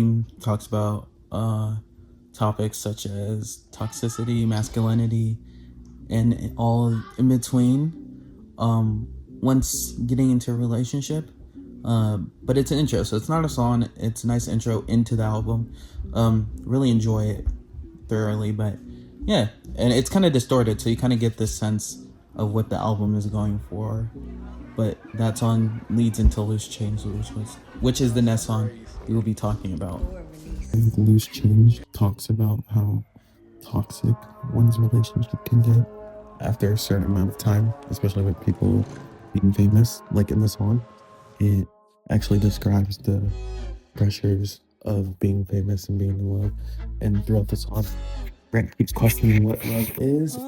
theme talks about topics such as toxicity, masculinity, and all in between. Once getting into a relationship, but it's an intro, so it's not a song. It's a nice intro into the album. Really enjoy it thoroughly, but yeah, and it's kind of distorted, so you kind of get this sense of what the album is going for. But that song leads into Loose Change, which is the next song we will be talking about. And Loose Change talks about how toxic one's relationship can get after a certain amount of time, especially with people being famous, like in the song. It actually describes the pressures of being famous and being in love. And throughout the song, Brent keeps questioning what love is.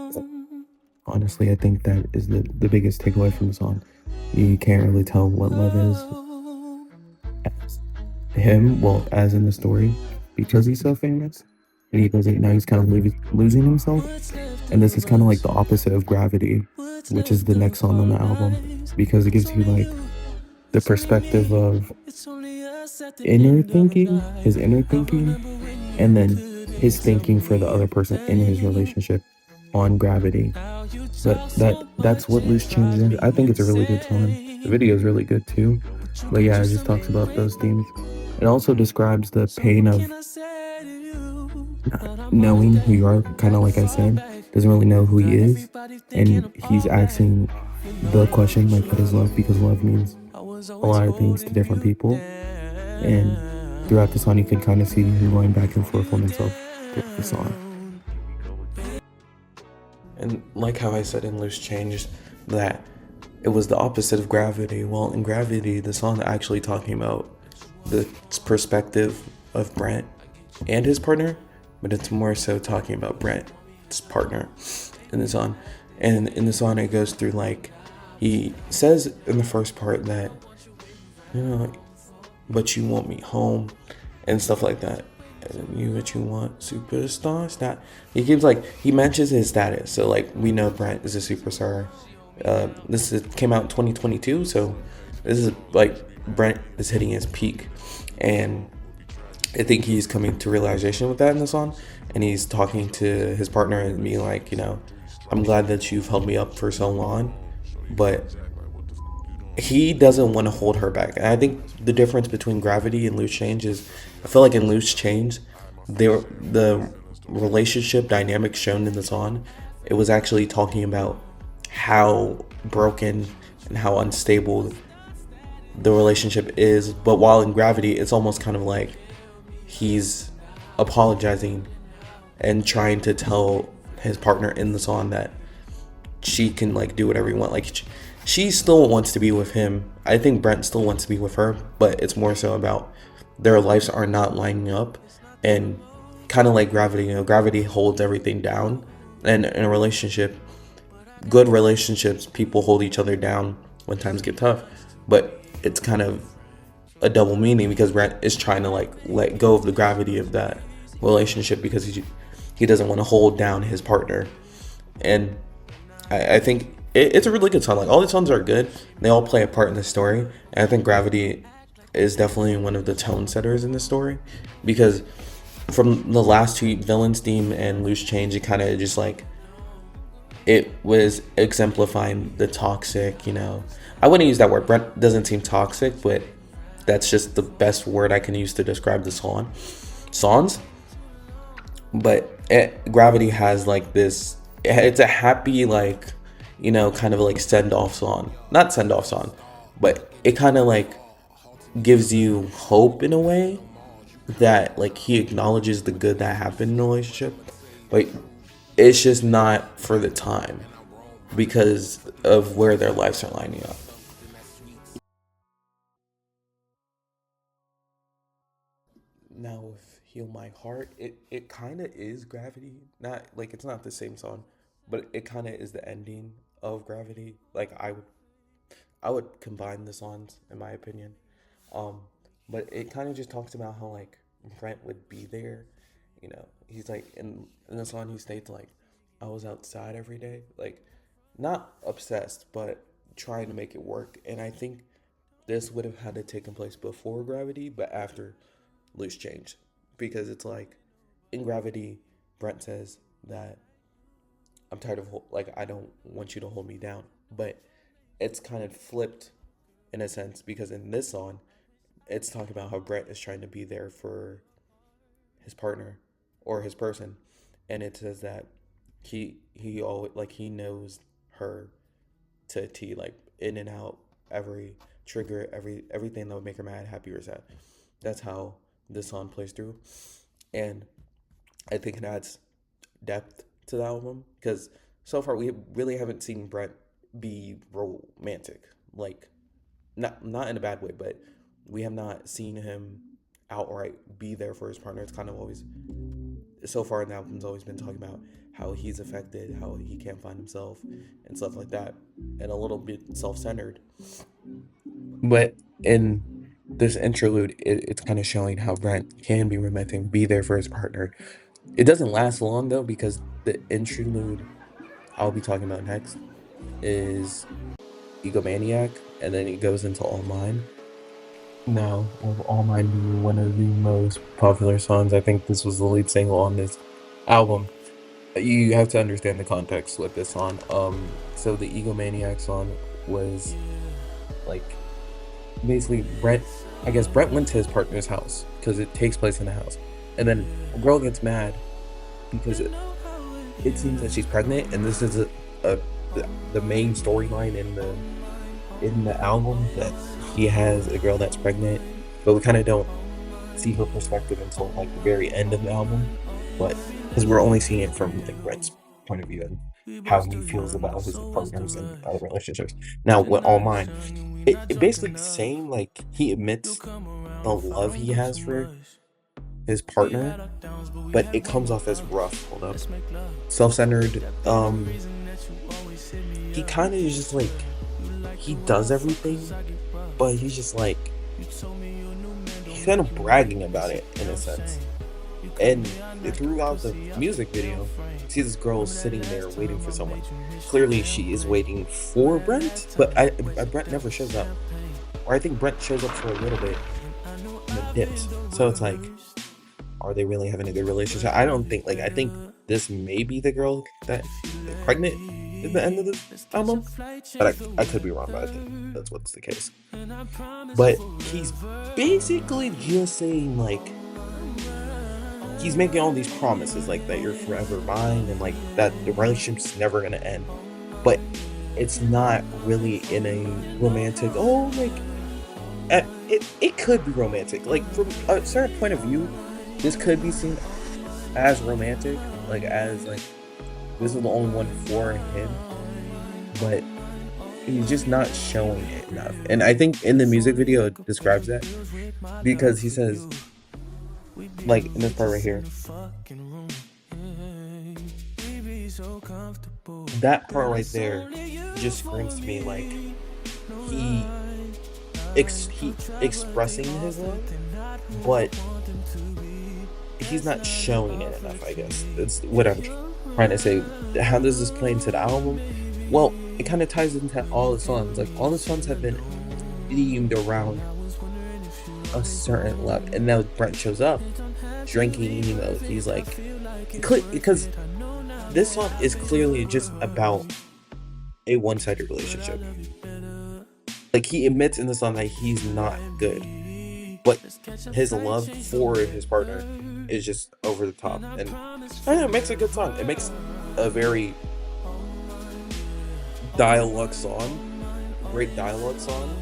Honestly, I think that is the biggest takeaway from the song. You can't really tell what love is as him, well, as in the story, because he's so famous. And he doesn't know, he's kind of losing himself. And this is kind of like the opposite of Gravity, which is the next song on the album, because it gives you like the perspective of his inner thinking, and then his thinking for the other person in his relationship on Gravity. But that's what Loose Change is. I think it's a really good song. The video is really good too. But yeah, it just talks about those themes. It also describes the pain of not knowing who you are, kind of like I said, doesn't really know who he is. And he's asking the question, like, what is love? Because love means a lot of things to different people. And throughout the song, you can kind of see him going back and forth on himself throughout the song. And like how I said in Loose Change, that it was the opposite of Gravity. Well, in Gravity, the song actually talking about the perspective of Brent and his partner, but it's more so talking about Brent's partner in the song. And in the song, it goes through, like, he says in the first part that, you know, but you want me home and stuff like that. And you what you want, superstar stat. He keeps, like, he mentions his status, so like we know Brent is a superstar. Came out in 2022, so this is like Brent is hitting his peak, and I think he's coming to realization with that in the song. And he's talking to his partner and being like, you know, I'm glad that you've held me up for so long, but he doesn't want to hold her back. And I think the difference between Gravity and Loose Change is, I feel like in Loose Change, the relationship dynamic shown in the song, it was actually talking about how broken and how unstable the relationship is. But while in Gravity, it's almost kind of like he's apologizing and trying to tell his partner in the song that she can, like, do whatever you want. Like, she still wants to be with him. I think Brent still wants to be with her, but it's more so about their lives are not lining up. And kind of like Gravity, you know, Gravity holds everything down. And in a relationship, good relationships, people hold each other down when times get tough. But it's kind of a double meaning, because Brent is trying to, like, let go of the gravity of that relationship because he doesn't want to hold down his partner. And I think it's a really good song. Like, all the songs are good. They all play a part in the story. And I think Gravity is definitely one of the tone setters in the story, because from the last two, Villain's Theme and Loose Change, it kind of just, like, it was exemplifying the toxic, you know. I wouldn't use that word. Brent doesn't seem toxic, but that's just the best word I can use to describe the songs. But Gravity has, like, this, it's a happy, like, you know, kind of like send-off song. Not send-off song, but it kind of, like, gives you hope in a way that, like, he acknowledges the good that happened in the relationship. But it's just not for the time because of where their lives are lining up. Now with Heal My Heart, it kind of is Gravity. Not, like, it's not the same song, but it kind of is the ending of Gravity. Like, I would combine the songs, in my opinion. Um, but it kind of just talks about how, like, Brent would be there. You know, he's like, in the song he states, like, I was outside every day. Like, not obsessed, but trying to make it work. And I think this would have had to taken place before Gravity, but after Loose Change, because it's like in Gravity, Brent says that I'm tired of like I don't want you to hold me down, but it's kind of flipped in a sense because in this song, it's talking about how Brent is trying to be there for his partner or his person, and it says that he always like he knows her to a T, like in and out, every trigger, everything that would make her mad, happy or sad. That's how this song plays through, and I think it adds depth to the album because so far we really haven't seen Brent be romantic, like not in a bad way, but we have not seen him outright be there for his partner. It's kind of always so far in the album's always been talking about how he's affected, how he can't find himself, and stuff like that, and a little bit self-centered. But in this interlude, it's kind of showing how Brent can be romantic, be there for his partner. It doesn't last long though because the interlude I'll be talking about next is Egomaniac, and then it goes into All Mine. Now, with All Mine being one of the most popular songs, I think this was the lead single on this album. You have to understand the context with this song. So the Egomaniac song was like basically Brent. I guess Brent went to his partner's house because it takes place in the house, and then a girl gets mad because it seems that she's pregnant, and this is the main storyline in the album that he has a girl that's pregnant, but we kind of don't see her perspective until like the very end of the album, but because we're only seeing it from like Brent's point of view and how he feels about his partners and other relationships. Now, with All Mine, it basically saying like he admits the love he has for his partner, but it comes off as rough. Hold up, self-centered. He kind of is just like he does everything, but he's just like he's kind of bragging about it in a sense. And throughout the music video, you see this girl sitting there waiting for someone. Clearly, she is waiting for Brent, but Brent never shows up. Or I think Brent shows up for a little bit and then dips. So it's like, are they really having a good relationship? I don't think, I think this may be the girl that is pregnant at the end of the album. But I could be wrong, but I think that's what's the case. But he's basically just saying, like, he's making all these promises, like, that you're forever mine and, like, that the relationship's never gonna end. But it's not really in a romantic, it could be romantic. Like, from a certain point of view, this could be seen as romantic, like, as, like, this is the only one for him. But he's just not showing it enough. And I think in the music video it describes that because he says, like in this part right here, that part right there just screams to me like he expressing his love, but he's not showing it enough. I guess that's what I'm trying to say. How does this play into the album? Well, it kind of ties into all the songs. Like, all the songs have been themed around a certain love, and now Brent shows up drinking emo. He's like, because this song is clearly just about a one-sided relationship. Like, he admits in the song that he's not good, but his love for his partner is just over the top, and I don't know, it makes a good song. It makes a very dialogue song, great dialogue song,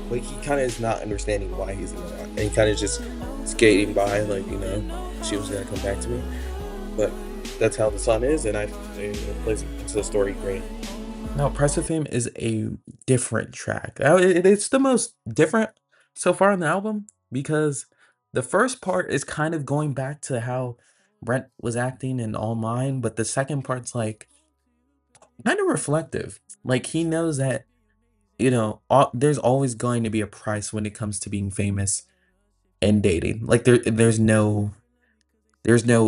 but he kind of is not understanding why he's in that, and he kind of just skating by, like, you know, she was gonna come back to me. But that's how the song is, and it plays into the story great. Now, Price of Fame is a different track. It's the most different so far on the album because the first part is kind of going back to how Brent was acting in All Mine, but the second part's like kind of reflective. Like, he knows that, you know, there's always going to be a price when it comes to being famous and dating. Like, there's no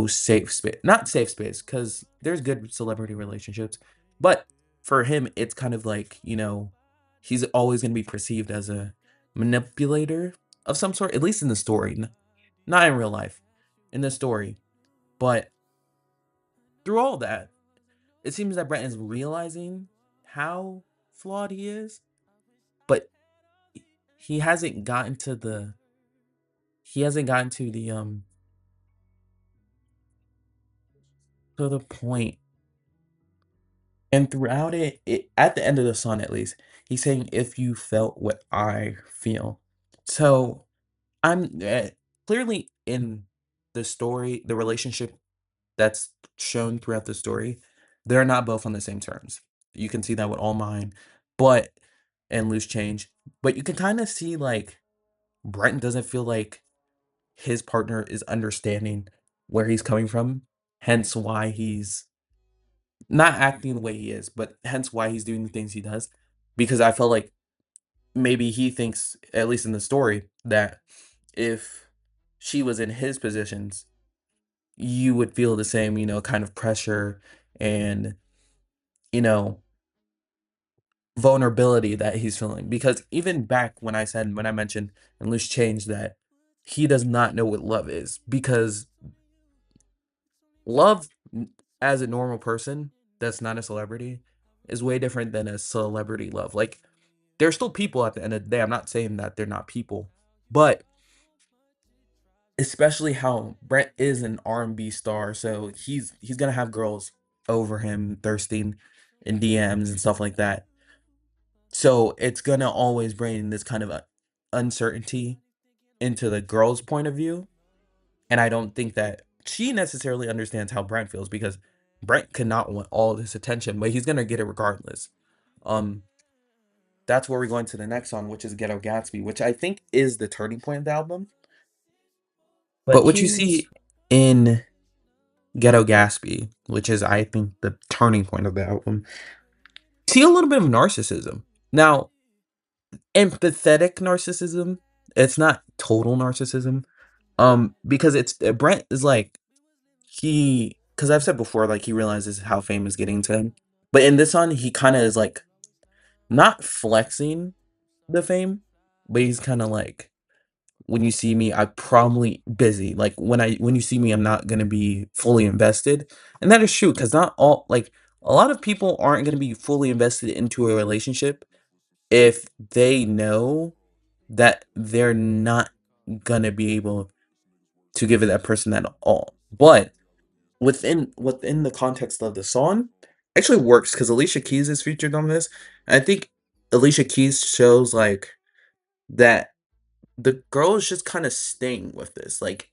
safe space, not safe space, because there's good celebrity relationships, but for him, it's kind of like, you know, he's always going to be perceived as a manipulator of some sort, at least in the story. not in real life, in the story. But through all that, it seems that Brent is realizing how flawed he is, but he hasn't gotten to the he hasn't gotten to the point. And throughout it, at the end of the song at least, he's saying, "If you felt what I feel." So I'm clearly in the story, the relationship that's shown throughout the story, they're not both on the same terms. You can see that with All Mine, but and Loose Change. But you can kind of see like Brenton doesn't feel like his partner is understanding where he's coming from, hence why he's not acting the way he is, but hence why he's doing the things he does. Because I felt like maybe he thinks, at least in the story, that if she was in his positions, you would feel the same, kind of pressure and, you know, vulnerability that he's feeling. Because even back when I mentioned in Loose Change that he does not know what love is, because love as a normal person that's not a celebrity is way different than a celebrity love. Like, they're still people at the end of the day. I'm not saying that they're not people, but especially how Brett is an R&B star, so he's gonna have girls over him thirsting in DMs and stuff like that. So it's gonna always bring this kind of a uncertainty into the girl's point of view, and I don't think that she necessarily understands how Brent feels because Brent cannot want all this attention, but he's gonna get it regardless. Um, that's where we're going to the next song, which is Ghetto Gatsby, which I think is the turning point of the album. But But what you he's see in Ghetto Gatsby, which is I think the turning point of the album, see a little bit of narcissism. Now, empathetic narcissism, it's not total narcissism. Because it's Brent is like because I've said before, like he realizes how fame is getting to him. But in this song, he kind of is like not flexing the fame, but he's kind of like, when you see me, I'm probably busy. Like when you see me, I'm not gonna be fully invested. And that is true, because not all like a lot of people aren't gonna be fully invested into a relationship if they know that they're not gonna be able to give it that person that all. But within the context of the song, actually works because Alicia Keys is featured on this. And I think Alicia Keys shows like that the girl is just kind of staying with this. Like,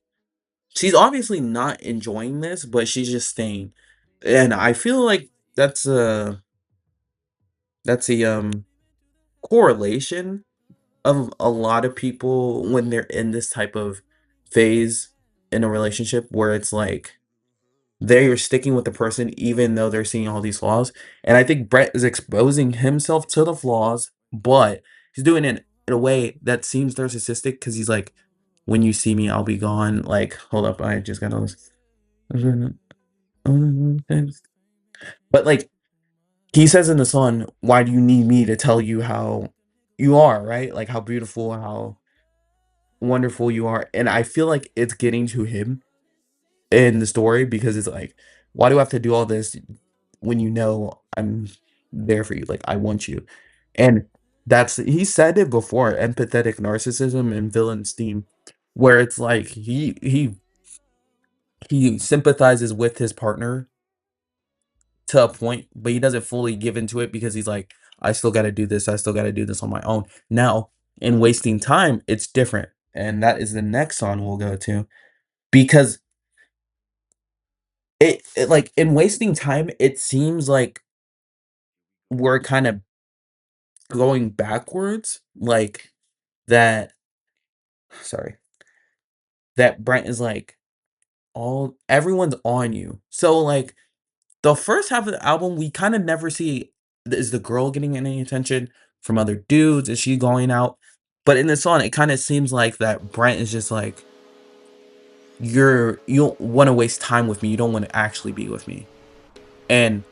she's obviously not enjoying this, but she's just staying. And I feel like that's a correlation of a lot of people when they're in this type of phase in a relationship where it's like they are sticking with the person even though they're seeing all these flaws. And I think Brett is exposing himself to the flaws, but he's doing it in a way that seems narcissistic because he's like, when you see me, I'll be gone. Like, hold up, I just got all this. But like he says in the song, why do you need me to tell you how you are, right? Like how beautiful, how wonderful you are. And I feel like it's getting to him in the story because it's like, why do I have to do all this when you know I'm there for you? Like I want you. And that's he said it before, empathetic narcissism and villain steam, where it's like he sympathizes with his partner to a point, but he doesn't fully give into it because he's like, I still got to do this. I still got to do this on my own. Now, in wasting time, it's different. And that is the next song we'll go to because it like in wasting time, it seems like we're kind of going backwards. Like that, sorry, that Brent is like, all everyone's on you. So, like, the first half of the album, we kind of never see is the girl getting any attention from other dudes? Is she going out? But in the song, it kind of seems like that Brent is just like, you don't want to waste time with me. You don't want to actually be with me. And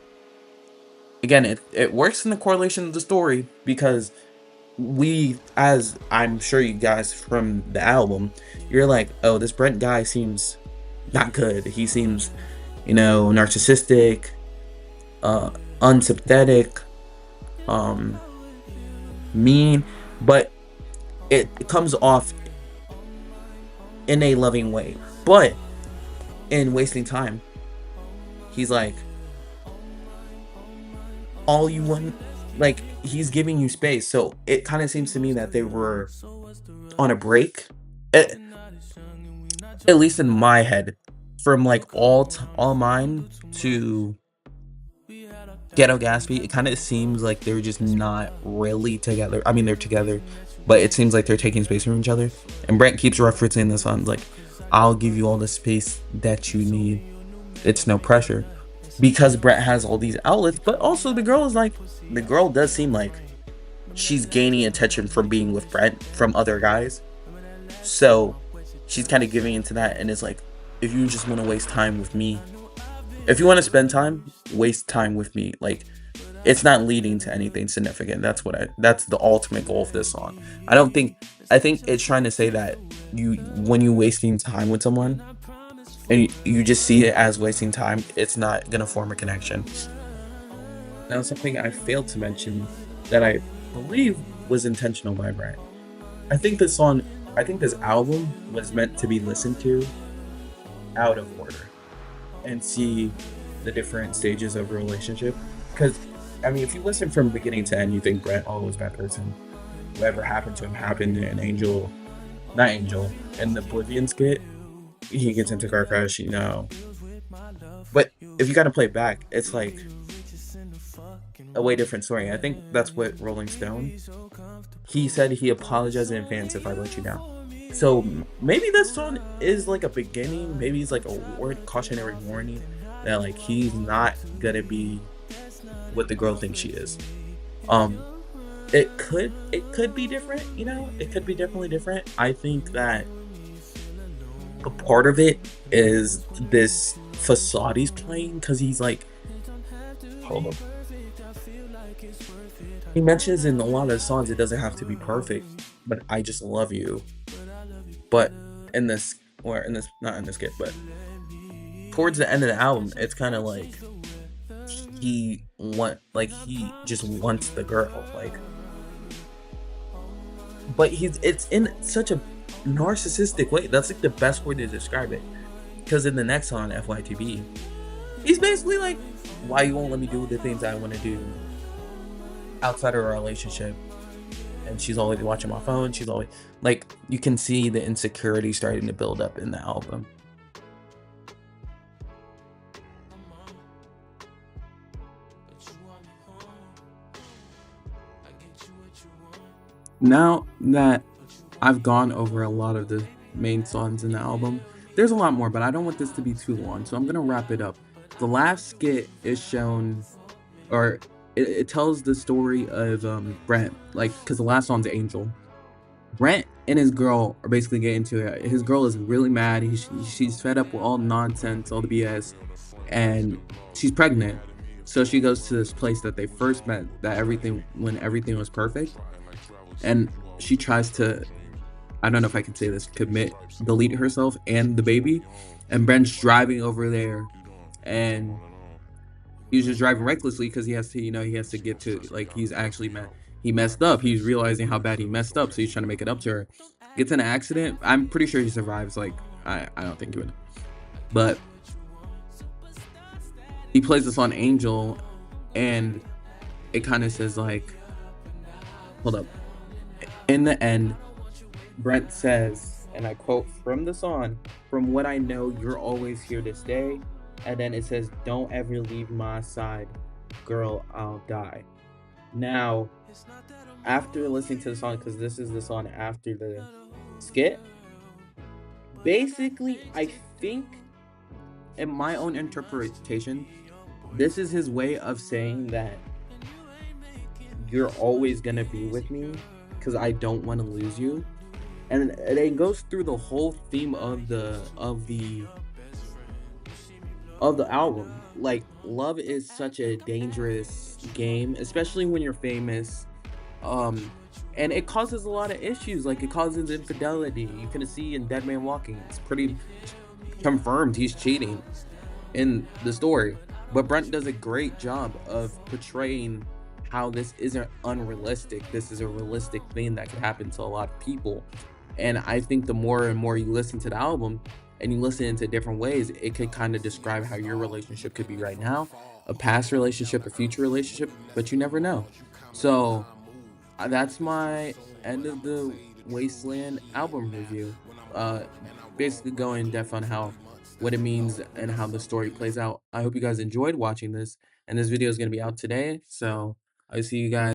again, it works in the correlation of the story because we, as I'm sure you guys from the album, you're like, oh, this Brent guy seems not good. He seems, narcissistic, uh, unsympathetic, um, mean, but it comes off in a loving way. But in Wasting Time, he's like, all you want, like, he's giving you space. So it kind of seems to me that they were on a break, at, at least in my head, from like all mine to Ghetto Gatsby. It kind of seems like they're just not really together. I mean, they're together, but it seems like they're taking space from each other. And Brent keeps referencing this on like, I'll give you all the space that you need. It's no pressure. Because Brent has all these outlets, but also the girl does seem like she's gaining attention from being with Brent from other guys. So she's kind of giving into that, and it's like, if you just want to waste time with me, if you want to spend time, waste time with me. Like, it's not leading to anything significant. That's the ultimate goal of this song. I think it's trying to say that when you wasting time with someone and you just see it as wasting time, it's not gonna form a connection. Now, something I failed to mention that I believe was intentional by Brent. I think this song, I think this album was meant to be listened to out of order and see the different stages of a relationship. Because, I mean, if you listen from beginning to end, you think Brent, oh, was a bad person. Whatever happened to him happened. And Angel, not Angel, in the Oblivion skit, he gets into car crash, But if you gotta play it back, it's like a way different story. I think that's what Rolling Stone, he said he apologized in advance if I let you down. So maybe this song is like a beginning, maybe it's like a cautionary warning that like he's not gonna be what the girl thinks she is. Um, it could be different, it could be definitely different. I think that a part of it is this facade he's playing because he's like, hold up. He mentions in a lot of songs it doesn't have to be perfect, but I just love you. But in this, or in this, not in this skit, but towards the end of the album, it's kind of like he just wants the girl, like, but it's in such a narcissistic way. That's like the best word to describe it. Because in the next song, FYTB, he's basically like, why you won't let me do the things I want to do outside of a relationship? And she's always watching my phone. She's always like, you can see the insecurity starting to build up in the album. Now that I've gone over a lot of the main songs in the album, there's a lot more, but I don't want this to be too long, so I'm gonna wrap it up. The last skit is shown, or it tells the story of Brent, like, because the last song's Angel. Brent and his girl are basically getting into it. His girl is really mad. She's fed up with all the nonsense, all the BS, and she's pregnant. So she goes to this place that they first met, when everything was perfect, and she tries to, I don't know if I can say this, delete herself and the baby. And Brent's driving over there, and he's just driving recklessly because he has to get to, like, he messed up. He's realizing how bad he messed up, so he's trying to make it up to her. Gets in an accident. I'm pretty sure he survives. Like, I don't think he would, but he plays this on Angel, and it kind of says like, hold up. In the end, Brent says, and I quote from the song, "From what I know, you're always here to stay." And then it says, "Don't ever leave my side, girl, I'll die." Now, after listening to the song, because this is the song after the skit, basically, I think, in my own interpretation, this is his way of saying that you're always gonna be with me because I don't want to lose you. And it goes through the whole theme of the album. Like, love is such a dangerous game, especially when you're famous. and it causes a lot of issues. Like, it causes infidelity. You can see in Dead Man Walking, it's pretty confirmed he's cheating in the story. But Brent does a great job of portraying how this isn't unrealistic. This is a realistic thing that could happen to a lot of people. And I think the more and more you listen to the album and you listen into different ways, it could kind of describe how your relationship could be right now, a past relationship, a future relationship, but you never know. So that's my end of the Wasteland album review. Uh, Basically going in depth on how what it means and how the story plays out. I hope you guys enjoyed watching this, and this video is going to be out today. So I see you guys.